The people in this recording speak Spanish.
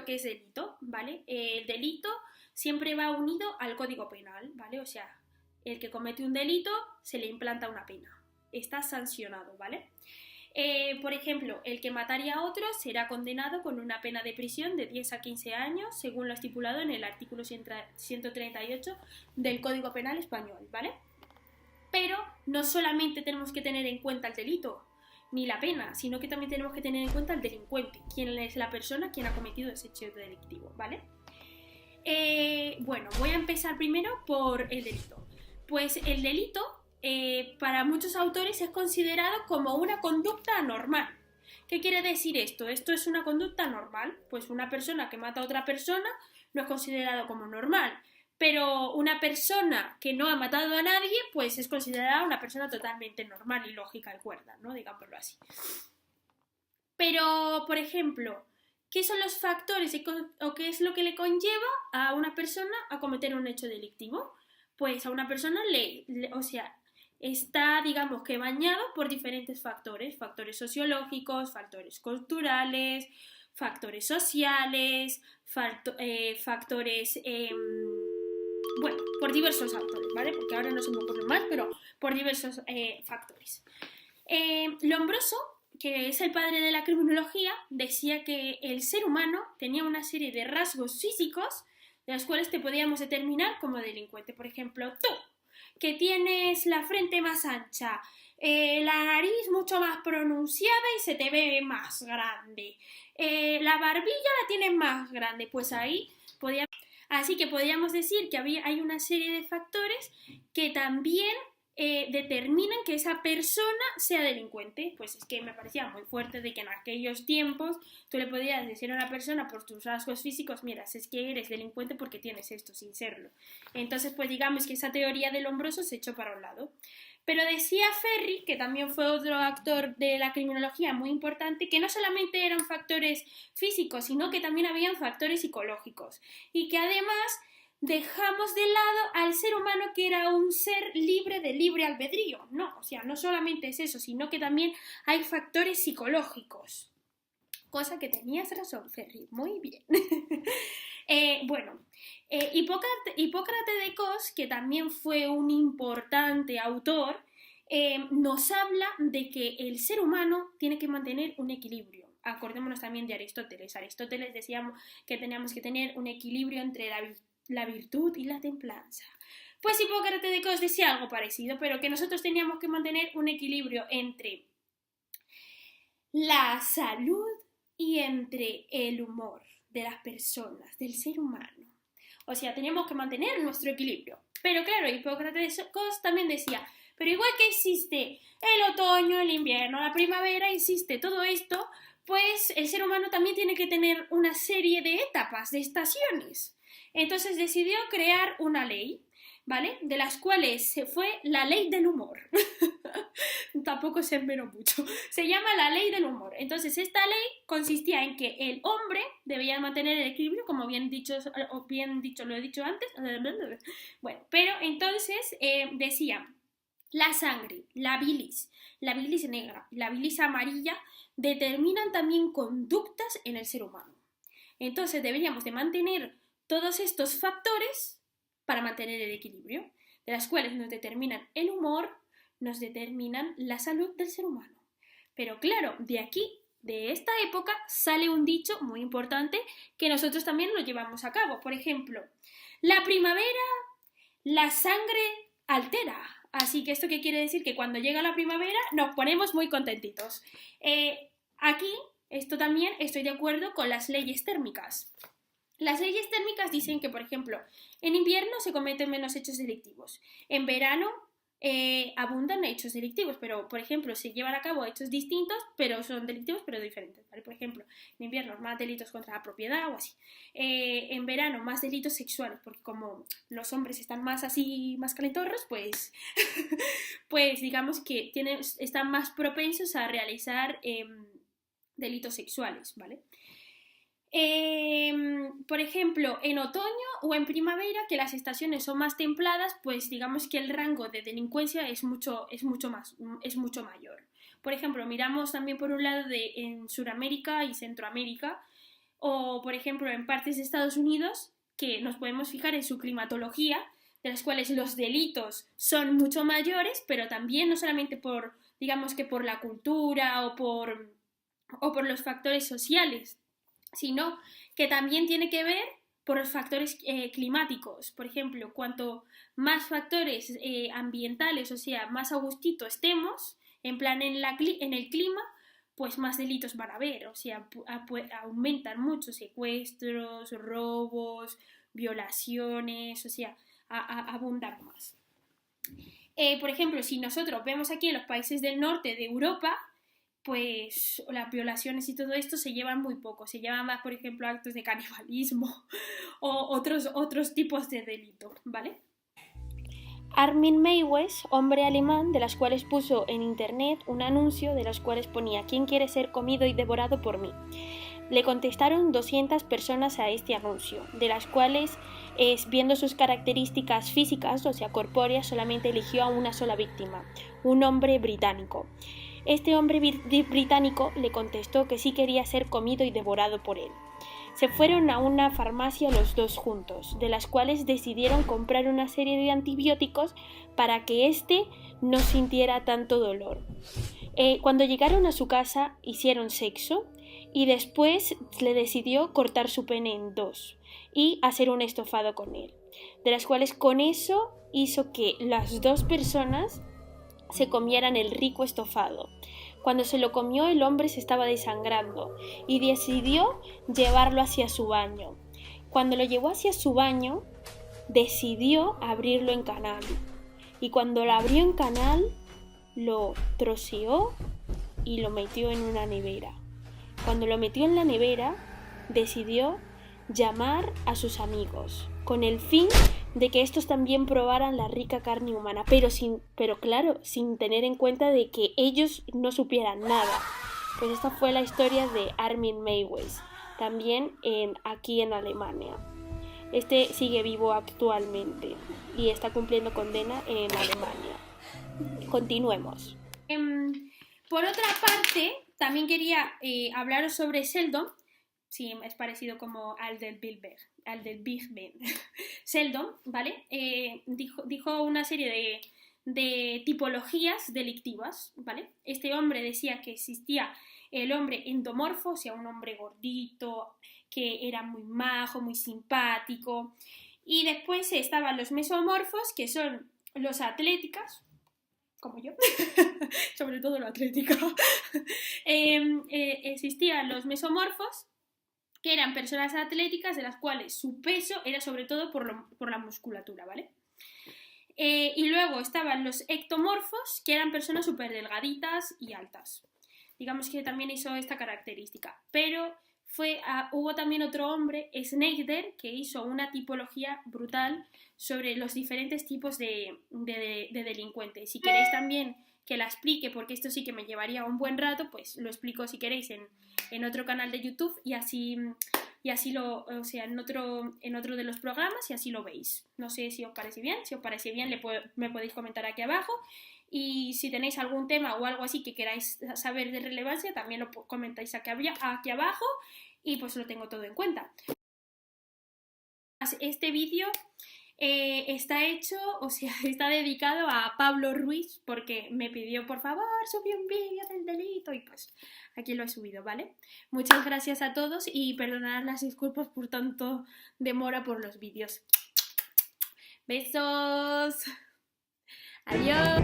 que es delito, ¿vale? El delito siempre va unido al Código Penal, ¿vale? O sea, el que comete un delito se le implanta una pena. Está sancionado, ¿vale? Por ejemplo, el que mataría a otro será condenado con una pena de prisión de 10 a 15 años, según lo estipulado en el artículo 138 del Código Penal español, ¿vale? Pero no solamente tenemos que tener en cuenta el delito ni la pena, sino que también tenemos que tener en cuenta el delincuente, quién es la persona quien ha cometido ese hecho delictivo, ¿vale? Bueno, voy a empezar primero por el delito. Pues el delito, para muchos autores, es considerado como una conducta anormal. ¿Qué quiere decir esto? Esto es una conducta normal. Pues una persona que mata a otra persona no es considerado como normal. Pero una persona que no ha matado a nadie, pues es considerada una persona totalmente normal y lógica y cuerda, ¿no? Digámoslo así. Pero, por ejemplo, ¿qué son los factores o qué es lo que le conlleva a una persona a cometer un hecho delictivo? Pues a una persona o sea, está, digamos que bañado por diferentes factores sociológicos, factores culturales, factores sociales, factores, bueno, por diversos factores, ¿vale? Porque ahora no se me ocurren más, pero por diversos factores. Lombroso, que es el padre de la criminología, decía que el ser humano tenía una serie de rasgos físicos de los cuales te podíamos determinar como delincuente. Por ejemplo, tú, que tienes la frente más ancha, la nariz mucho más pronunciada y se te ve más grande, la barbilla la tienes más grande, pues ahí podíamos... Así que podríamos decir que hay una serie de factores que también determinan que esa persona sea delincuente. Pues es que me parecía muy fuerte de que en aquellos tiempos tú le podías decir a una persona por tus rasgos físicos, mira, es que eres delincuente porque tienes esto, sin serlo. Entonces, pues digamos que esa teoría del Lombroso se echó para un lado. Pero decía Ferri, que también fue otro actor de la criminología muy importante, que no solamente eran factores físicos, sino que también habían factores psicológicos. Y que además dejamos de lado al ser humano, que era un ser libre de libre albedrío. No, o sea, no solamente es eso, sino que también hay factores psicológicos. Cosa que tenías razón, Ferri. Muy bien. Bueno, Hipócrates de Cos, que también fue un importante autor, nos habla de que el ser humano tiene que mantener un equilibrio. Acordémonos también de Aristóteles. Aristóteles decíamos que teníamos que tener un equilibrio entre la virtud y la templanza. Pues Hipócrates de Cos decía algo parecido, pero que nosotros teníamos que mantener un equilibrio entre la salud y entre el humor de las personas, del ser humano. O sea, teníamos que mantener nuestro equilibrio. Pero claro, Hipócrates de Cos también decía, pero igual que existe el otoño, el invierno, la primavera, existe todo esto, pues el ser humano también tiene que tener una serie de etapas, de estaciones. Entonces decidió crear una ley, ¿vale? De las cuales se fue la ley del humor. Tampoco se enveró mucho. Se llama la ley del humor. Entonces, esta ley consistía en que el hombre debía mantener el equilibrio, como bien dicho, lo he dicho antes. Bueno, pero entonces decía, la sangre, la bilis negra, la bilis amarilla, determinan también conductas en el ser humano. Entonces, deberíamos de mantener todos estos factores para mantener el equilibrio, de las cuales nos determinan el humor, nos determinan la salud del ser humano. Pero claro, de aquí, de esta época, sale un dicho muy importante que nosotros también lo llevamos a cabo. Por ejemplo, la primavera, la sangre altera. Así que esto qué quiere decir, que cuando llega la primavera nos ponemos muy contentitos. Aquí, esto también estoy de acuerdo con las leyes térmicas. Las leyes térmicas dicen que, por ejemplo, en invierno se cometen menos hechos delictivos. En verano abundan hechos delictivos, pero, por ejemplo, se llevan a cabo hechos distintos, pero son delictivos, pero diferentes, ¿vale? Por ejemplo, en invierno más delitos contra la propiedad o así. En verano más delitos sexuales, porque como los hombres están más así, más calentorros, pues, pues digamos que están más propensos a realizar delitos sexuales, ¿vale? Por ejemplo, en otoño o en primavera, que las estaciones son más templadas, pues digamos que el rango de delincuencia es mucho mayor. Por ejemplo, miramos también por un lado en Sudamérica y Centroamérica, o por ejemplo en partes de Estados Unidos, que nos podemos fijar en su climatología, de las cuales los delitos son mucho mayores, pero también no solamente por, digamos que por la cultura o por los factores sociales, sino que también tiene que ver por los factores climáticos. Por ejemplo, cuanto más factores ambientales, o sea, más a gustito estemos, en plan en el clima, pues más delitos van a haber, o sea, aumentan mucho secuestros, robos, violaciones, o sea, abundan más. Por ejemplo, si nosotros vemos aquí en los países del norte de Europa, pues las violaciones y todo esto se llevan muy poco, se llevan más, por ejemplo, actos de canibalismo o otros tipos de delitos, ¿vale? Armin Meiwes, hombre alemán, de las cuales puso en internet un anuncio de los cuales ponía ¿quién quiere ser comido y devorado por mí? Le contestaron 200 personas a este anuncio, de las cuales, viendo sus características físicas, o sea, corpóreas, solamente eligió a una sola víctima, un hombre británico. Este hombre británico le contestó que sí quería ser comido y devorado por él. Se fueron a una farmacia los dos juntos, de las cuales decidieron comprar una serie de antibióticos para que éste no sintiera tanto dolor. Cuando llegaron a su casa, hicieron sexo y después le decidió cortar su pene en dos y hacer un estofado con él, de las cuales con eso hizo que las dos personas se comieran el rico estofado. Cuando se lo comió, el hombre se estaba desangrando y decidió llevarlo hacia su baño. Cuando lo llevó hacia su baño, decidió abrirlo en canal. Y cuando lo abrió en canal, lo troceó y lo metió en una nevera. Cuando lo metió en la nevera, decidió llamar a sus amigos, con el fin de que estos también probaran la rica carne humana, pero claro, sin tener en cuenta de que ellos no supieran nada. Pues esta fue la historia de Armin Meiwes, también aquí en Alemania. Este sigue vivo actualmente y está cumpliendo condena en Alemania. Continuemos. Por otra parte, también quería hablaros sobre Sheldon. Sí, es parecido como al del Big Ben. Sheldon, ¿vale? Dijo una serie de tipologías delictivas, ¿vale? Este hombre decía que existía el hombre endomorfo, o sea, un hombre gordito, que era muy majo, muy simpático. Y después estaban los mesomorfos, que son los atléticos, como yo, sobre todo lo atlético. Existían los mesomorfos, que eran personas atléticas de las cuales su peso era sobre todo por la musculatura, ¿vale? Y luego estaban los ectomorfos, que eran personas súper delgaditas y altas. Digamos que también hizo esta característica. Pero hubo también otro hombre, Schneider, que hizo una tipología brutal sobre los diferentes tipos de delincuentes. Si queréis también que la explique, porque esto sí que me llevaría un buen rato, pues lo explico si queréis en otro canal de YouTube y así o sea, en otro de los programas y así lo veis. No sé si os parece bien. Si os parece bien, me podéis comentar aquí abajo. Y si tenéis algún tema o algo así que queráis saber de relevancia, también lo comentáis aquí abajo y pues lo tengo todo en cuenta. Este vídeo está hecho, o sea, está dedicado a Pablo Ruiz porque me pidió, por favor, subí un vídeo del delito y pues aquí lo he subido, ¿vale? Muchas gracias a todos y perdonad las disculpas por tanto demora por los vídeos. Besos. Adiós.